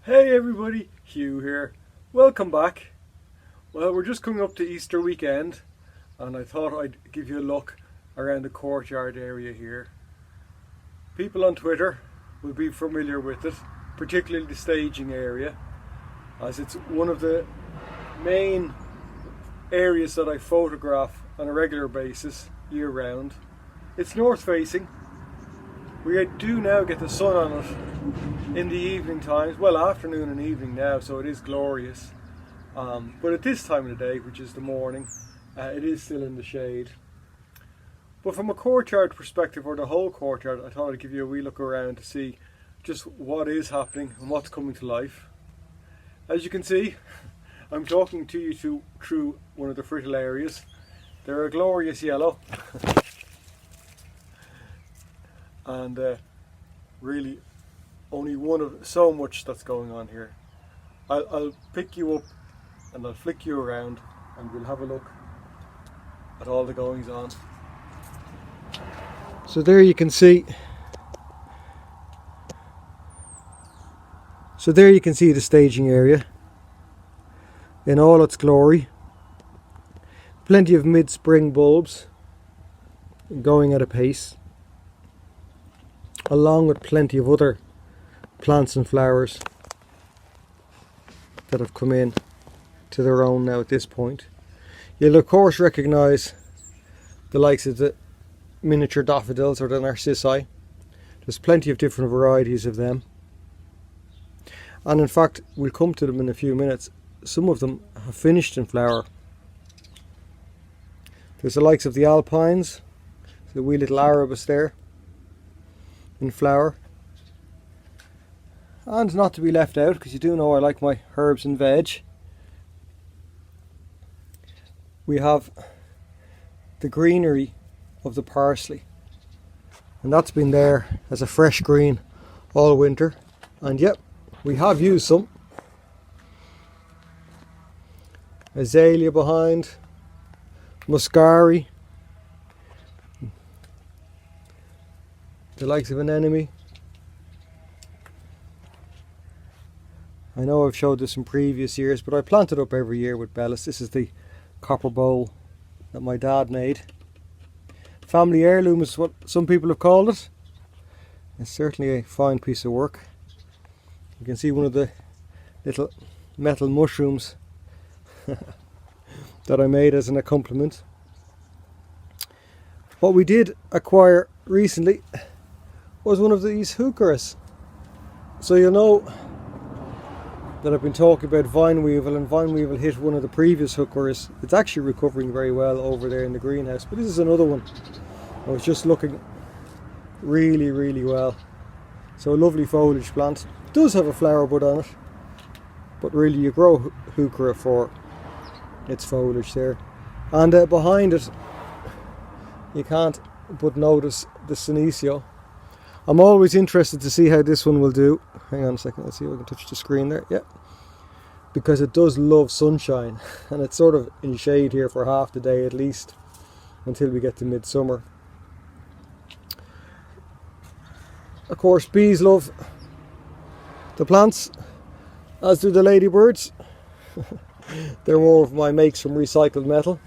Hey everybody, Hugh here. Welcome back. Well, we're just coming up to Easter weekend and I thought I'd give you a look around the courtyard area here. People on Twitter will be familiar with it, particularly the staging area, as it's one of the main areas that I photograph on a regular basis year round. It's north facing. We do now get the sun on it in the evening times, well, afternoon and evening now, so it is glorious. But at this time of the day, which is the morning, it is still in the shade. But from a courtyard perspective, or the whole courtyard, I thought I'd give you a wee look around to see just what is happening and what's coming to life. As you can see, I'm talking to you through one of the fritillarias. They're a glorious yellow. And really only one of so much that's going on here. I'll pick you up and I'll flick you around and we'll have a look at all the goings on. So there you can see the staging area in all its glory. Plenty of mid-spring bulbs going at a pace, along with plenty of other plants and flowers that have come in to their own now at this point. You'll of course recognise the likes of the miniature daffodils or the narcissi. There's plenty of different varieties of them, and in fact we'll come to them in a few minutes. Some of them have finished in flower. There's the likes of the alpines, the wee little arabis there in flower, and not to be left out, because you do know I like my herbs and veg, we have the greenery of the parsley, and that's been there as a fresh green all winter, and yep, we have used some. Azalea behind, muscari, the likes of an enemy. I know I've showed this in previous years, but I plant it up every year with bellis. This is the copper bowl that my dad made. Family heirloom is what some people have called it. It's certainly a fine piece of work. You can see one of the little metal mushrooms that I made as an accompaniment. What we did acquire recently was one of these Heucheras. So you'll know that I've been talking about vine weevil, and vine weevil hit one of the previous Heucheras. It's actually recovering very well over there in the greenhouse, but this is another one. I was just looking really well. So a lovely foliage plant. It does have a flower bud on it, but really you grow Heuchera for its foliage there. And behind it you can't but notice the Senecio. I'm always interested to see how this one will do. Hang on a second, let's see if I can touch the screen there. Yeah, because it does love sunshine, and it's sort of in shade here for half the day at least until we get to midsummer. Of course, bees love the plants, as do the ladybirds. They're more of my makes from recycled metal,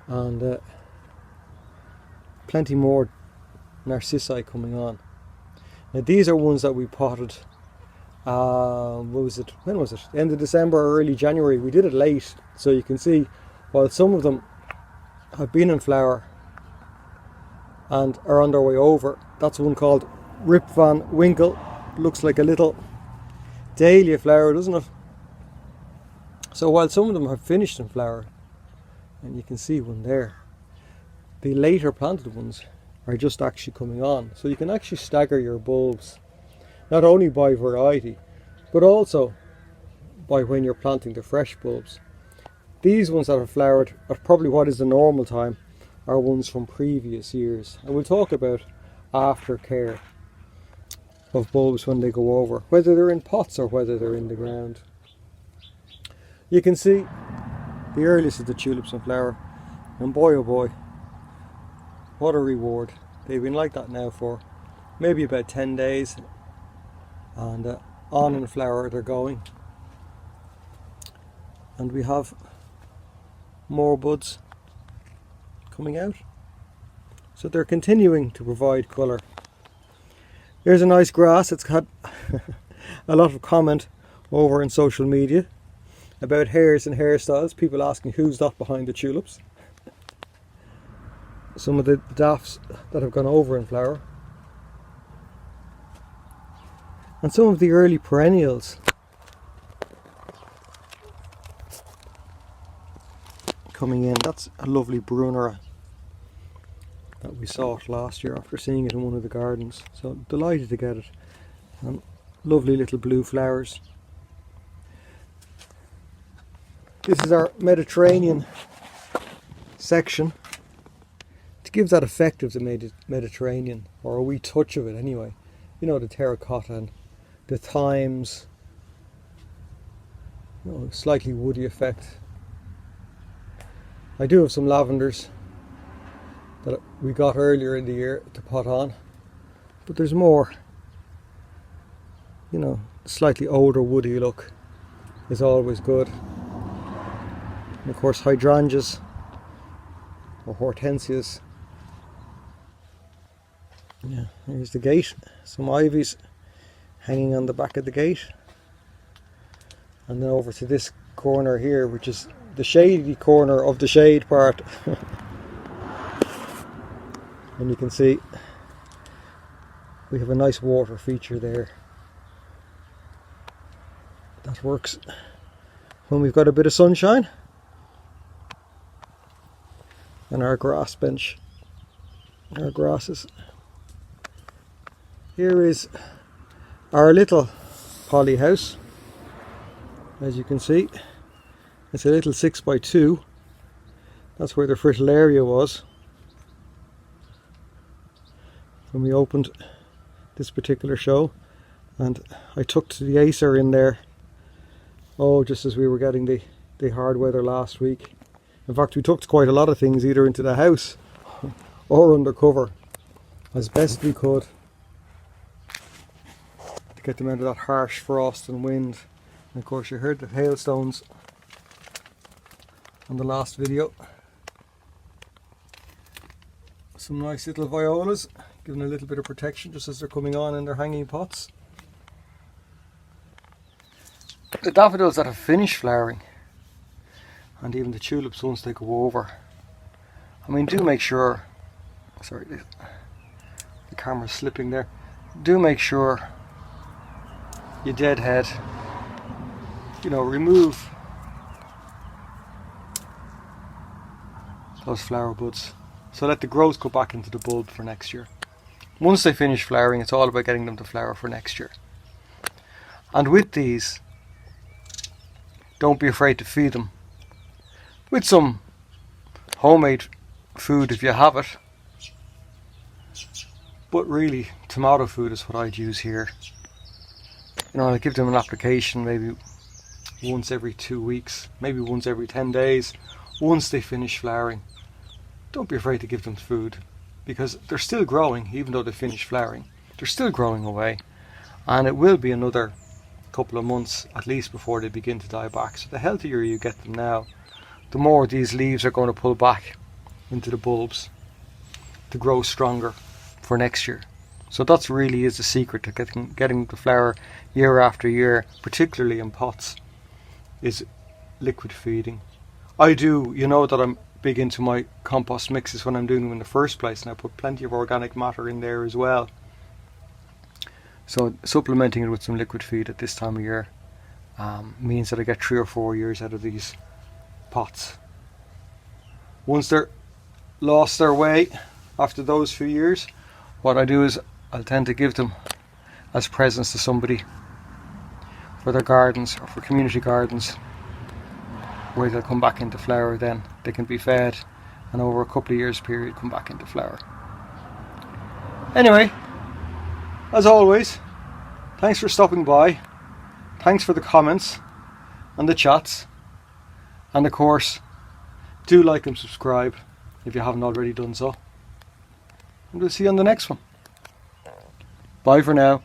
and plenty more narcissi coming on. Now these are ones that we potted, when was it? End of December or early January. We did it late, so you can see while some of them have been in flower and are on their way over. That's one called Rip Van Winkle. Looks like a little dahlia flower, doesn't it? So while some of them have finished in flower, and you can see one there, the later planted ones are just actually coming on. So you can actually stagger your bulbs, not only by variety, but also by when you're planting the fresh bulbs. These ones that have flowered at probably what is the normal time are ones from previous years. And we'll talk about aftercare of bulbs when they go over, whether they're in pots or whether they're in the ground. You can see the earliest of the tulips in flower, and boy oh boy, what a reward. They've been like that now for maybe about 10 days, and on in flower they're going. And we have more buds coming out. So they're continuing to provide colour. Here's a nice grass. It's had a lot of comment over in social media about hairs and hairstyles. People asking who's that behind the tulips. Some of the daffs that have gone over in flower. And some of the early perennials. Coming in. That's a lovely Brunera that we saw it last year after seeing it in one of the gardens. So delighted to get it. And lovely little blue flowers. This is our Mediterranean section. To give that effect of the Mediterranean, or a wee touch of it anyway. You know, the terracotta and the thymes. You know, slightly woody effect. I do have some lavenders that we got earlier in the year to pot on, but there's more. You know, slightly older woody look is always good. And of course hydrangeas or hortensias. Yeah, here's the gate. Some ivies hanging on the back of the gate. And then over to this corner here, which is the shady corner of the shade part. And you can see we have a nice water feature there. That works when we've got a bit of sunshine. And our grass bench, our grasses. Here is our little poly house. As you can see, it's a little 6x2. That's where the fritillaria was when we opened this particular show. And I tucked the Acer in there, just as we were getting the hard weather last week. In fact, we tucked quite a lot of things either into the house or under cover as best we could to get them out of that harsh frost and wind. And of course you heard the hailstones on the last video. Some nice little violas, giving a little bit of protection just as they're coming on in their hanging pots. The daffodils that have finished flowering, and even the tulips once they go over, I mean, do make sure, sorry, the camera's slipping there, do make sure you deadhead, you know, remove those flower buds, so let the growth go back into the bulb for next year. Once they finish flowering, it's all about getting them to flower for next year. And with these, don't be afraid to feed them with some homemade food if you have it, but really tomato food is what I'd use here. You know, I give them an application maybe once every 2 weeks, maybe once every 10 days, once they finish flowering. Don't be afraid to give them food, because they're still growing. Even though they finish flowering, they're still growing away, and it will be another couple of months at least before they begin to die back. So the healthier you get them now, the more these leaves are going to pull back into the bulbs to grow stronger for next year. So that's really is the secret to getting them to flower year after year, particularly in pots, is liquid feeding. I do, you know that I'm big into my compost mixes when I'm doing them in the first place, and I put plenty of organic matter in there as well. So supplementing it with some liquid feed at this time of year means that I get 3 or 4 years out of these pots. Once they're lost their way after those few years, what I do is I'll tend to give them as presents to somebody for their gardens or for community gardens, where they'll come back into flower. Then they can be fed, and over a couple of years period come back into flower. Anyway, as always, thanks for stopping by, thanks for the comments and the chats, and of course do like and subscribe if you haven't already done so, and we'll see you on the next one. Bye for now.